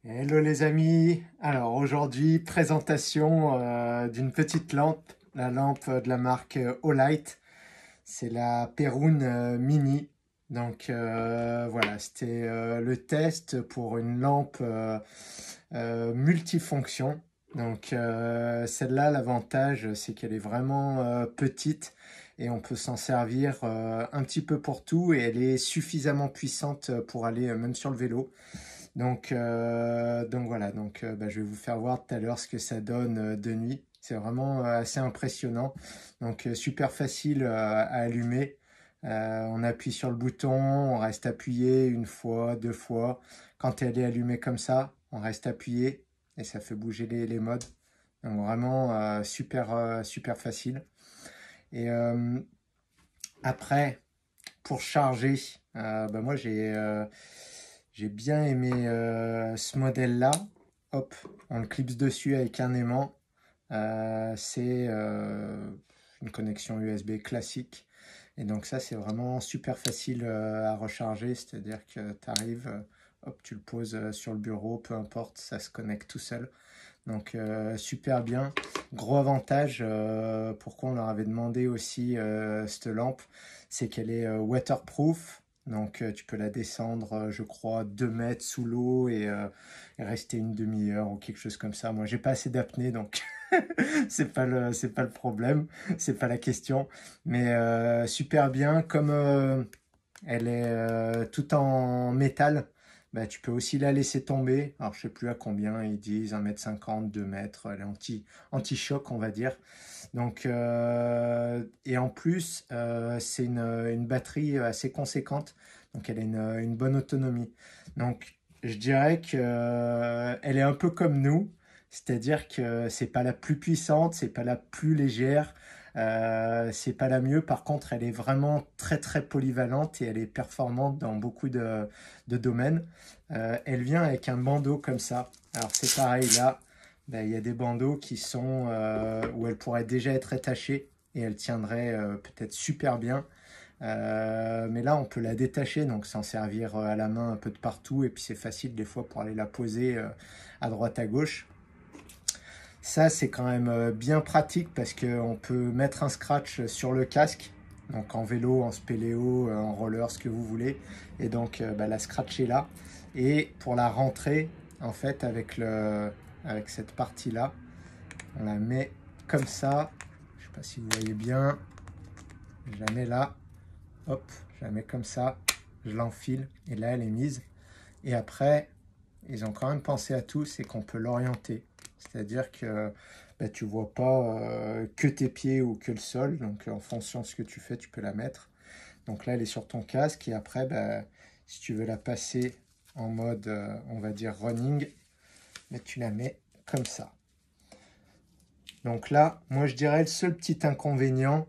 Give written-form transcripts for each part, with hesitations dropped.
Hello les amis, alors aujourd'hui présentation d'une petite lampe, la lampe de la marque Olight, c'est la Perun Mini. Donc voilà, c'était le test pour une lampe multifonction. Donc celle-là, l'avantage c'est qu'elle est vraiment petite et on peut s'en servir un petit peu pour tout et elle est suffisamment puissante pour aller même sur le vélo. Donc voilà, bah, je vais vous faire voir tout à l'heure ce que ça donne de nuit. C'est vraiment assez impressionnant. Donc super facile à allumer. On appuie sur le bouton, on reste appuyé une fois, deux fois. Quand elle est allumée comme ça, on reste appuyé et ça fait bouger les modes. Donc vraiment super facile. Et après, pour charger, bah moi j'ai bien aimé ce modèle-là. Hop, on le clipse dessus avec un aimant. C'est une connexion USB classique. Et donc ça, c'est vraiment super facile à recharger. C'est-à-dire que tu arrives, hop, tu le poses sur le bureau, peu importe, ça se connecte tout seul. Donc super bien. Gros avantage, pourquoi on leur avait demandé aussi cette lampe, c'est qu'elle est waterproof. Donc tu peux la descendre, je crois, 2 mètres sous l'eau et rester une demi-heure ou quelque chose comme ça. Moi, j'ai pas assez d'apnée, donc c'est pas le problème, c'est pas la question. Mais super bien, comme elle est tout en métal. Bah, tu peux aussi la laisser tomber. Alors, je sais plus à combien ils disent, 1,50 m, 2 mètres. Elle est anti-choc, on va dire. Donc, et en plus, c'est une batterie assez conséquente. Donc, elle a une bonne autonomie. Donc, je dirais que, elle est un peu comme nous. C'est-à-dire que c'est pas la plus puissante, c'est pas la plus légère. C'est pas la mieux, par contre, elle est vraiment très polyvalente et elle est performante dans beaucoup de domaines. Elle vient avec un bandeau comme ça. Alors c'est pareil, là, ben, il y a des bandeaux qui sont où elle pourrait déjà être attachée et elle tiendrait peut-être super bien. Mais là, on peut la détacher, donc s'en servir à la main un peu de partout et puis c'est facile des fois pour aller la poser à droite à gauche. Ça, c'est quand même bien pratique parce qu'on peut mettre un scratch sur le casque, donc en vélo, en spéléo, en roller, ce que vous voulez. Et donc, bah, la scratch est là. Et pour la rentrer, en fait, avec cette partie-là, on la met comme ça. Je ne sais pas si vous voyez bien. Je la mets là. Hop, je la mets comme ça. Je l'enfile. Et là, elle est mise. Et après, ils ont quand même pensé à tout, c'est qu'on peut l'orienter. C'est-à-dire que bah, tu ne vois pas que tes pieds ou que le sol. Donc en fonction de ce que tu fais, tu peux la mettre. Donc là, elle est sur ton casque. Et après, bah, si tu veux la passer en mode, on va dire, running, bah, tu la mets comme ça. Donc là, moi, je dirais le seul petit inconvénient,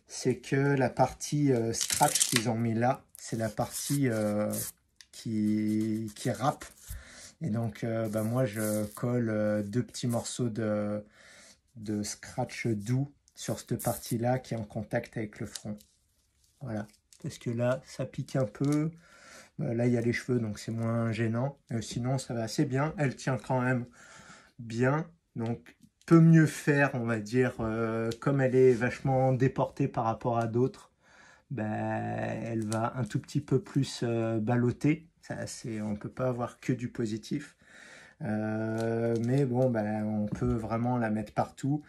c'est que la partie scratch qu'ils ont mis là, c'est la partie qui râpe. Et donc, bah, moi, je colle deux petits morceaux de scratch doux sur cette partie-là qui est en contact avec le front. Voilà. Parce que là, ça pique un peu. Bah, là, il y a les cheveux, donc c'est moins gênant. Sinon, ça va assez bien. Elle tient quand même bien. Donc, peut mieux faire, on va dire, comme elle est vachement déportée par rapport à d'autres. Bah, elle va un tout petit peu plus balloter. Ça, on ne peut pas avoir que du positif. Mais bon, ben, on peut vraiment la mettre partout.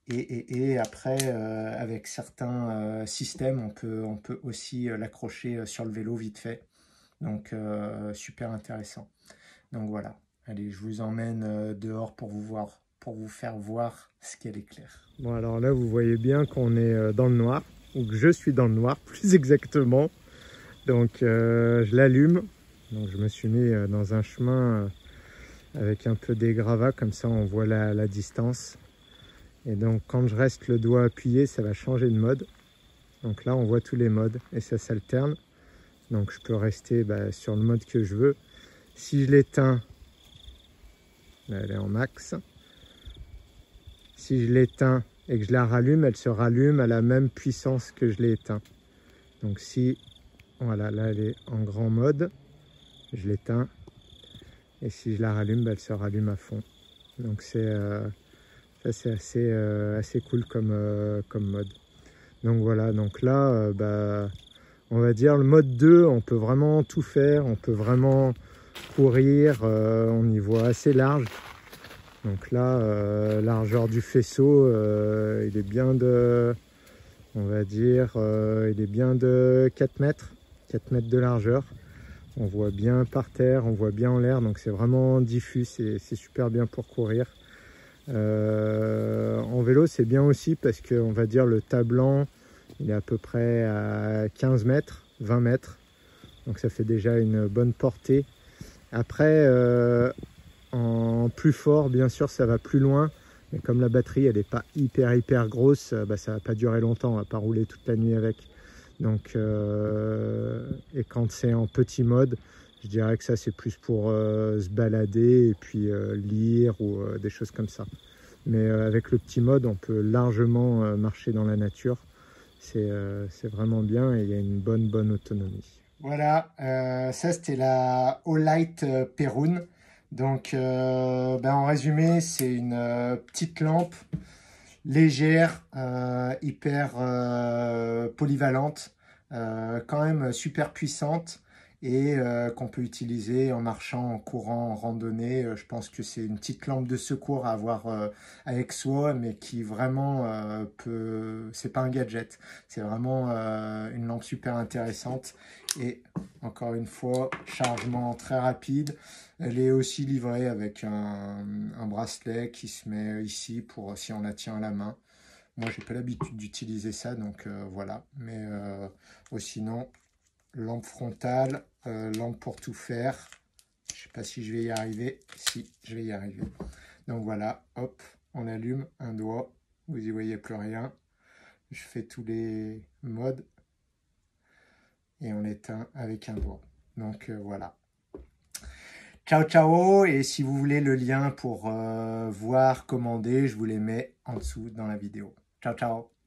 Et après, avec certains systèmes, on peut aussi l'accrocher sur le vélo vite fait. Donc, super intéressant. Donc voilà. Allez, je vous emmène dehors pour vous faire voir ce qu'elle éclaire. Bon, alors là, vous voyez bien qu'on est dans le noir, ou que je suis dans le noir, plus exactement. Donc, je l'allume. Donc, je me suis mis dans un chemin avec un peu des gravats, comme ça on voit la distance. Et donc quand je reste le doigt appuyé, ça va changer de mode. Donc là on voit tous les modes et ça s'alterne. Donc je peux rester sur le mode que je veux. Si je l'éteins, là elle est en max. Si je l'éteins et que je la rallume, elle se rallume à la même puissance que je l'ai éteint. Donc si, voilà, là elle est en grand mode, je l'éteins. Et si je la rallume, elle se rallume à fond. Donc ça c'est assez cool comme mode. Donc voilà, donc là, on va dire le mode 2, on peut vraiment tout faire, on peut vraiment courir, on y voit assez large. Donc là, largeur du faisceau, il est bien de, on va dire, il est bien de 4 mètres de largeur. On voit bien par terre, on voit bien en l'air, donc c'est vraiment diffus, c'est super bien pour courir. En vélo, c'est bien aussi parce que, on va dire, le tas blanc, il est à peu près à 15 mètres, 20 mètres. Donc ça fait déjà une bonne portée. Après, en plus fort, bien sûr, ça va plus loin. Mais comme la batterie, elle n'est pas hyper grosse, ça va pas durer longtemps, on va pas rouler toute la nuit avec. Donc, et quand c'est en petit mode, je dirais que ça c'est plus pour se balader et puis lire ou des choses comme ça. Mais avec le petit mode, on peut largement marcher dans la nature. C'est vraiment bien et il y a une bonne autonomie. Voilà, ça c'était la Olight Perun. Donc, en résumé, c'est une petite lampe légère, hyper polyvalente, quand même super puissante et qu'on peut utiliser en marchant, en courant, en randonnée. Je pense que c'est une petite lampe de secours à avoir avec soi, mais qui vraiment peut... C'est pas un gadget, c'est vraiment une lampe super intéressante. Et encore une fois, chargement très rapide. Elle est aussi livrée avec un bracelet qui se met ici pour si on la tient à la main. Moi, j'ai pas l'habitude d'utiliser ça, donc voilà. Mais sinon, lampe frontale, lampe pour tout faire. Je sais pas si je vais y arriver. Si, je vais y arriver. Donc voilà, hop, on allume un doigt. Vous y voyez plus rien. Je fais tous les modes et on l'éteint avec un doigt. Donc voilà. Ciao ciao, et si vous voulez le lien pour voir, commander, je vous les mets en dessous dans la vidéo. Ciao ciao.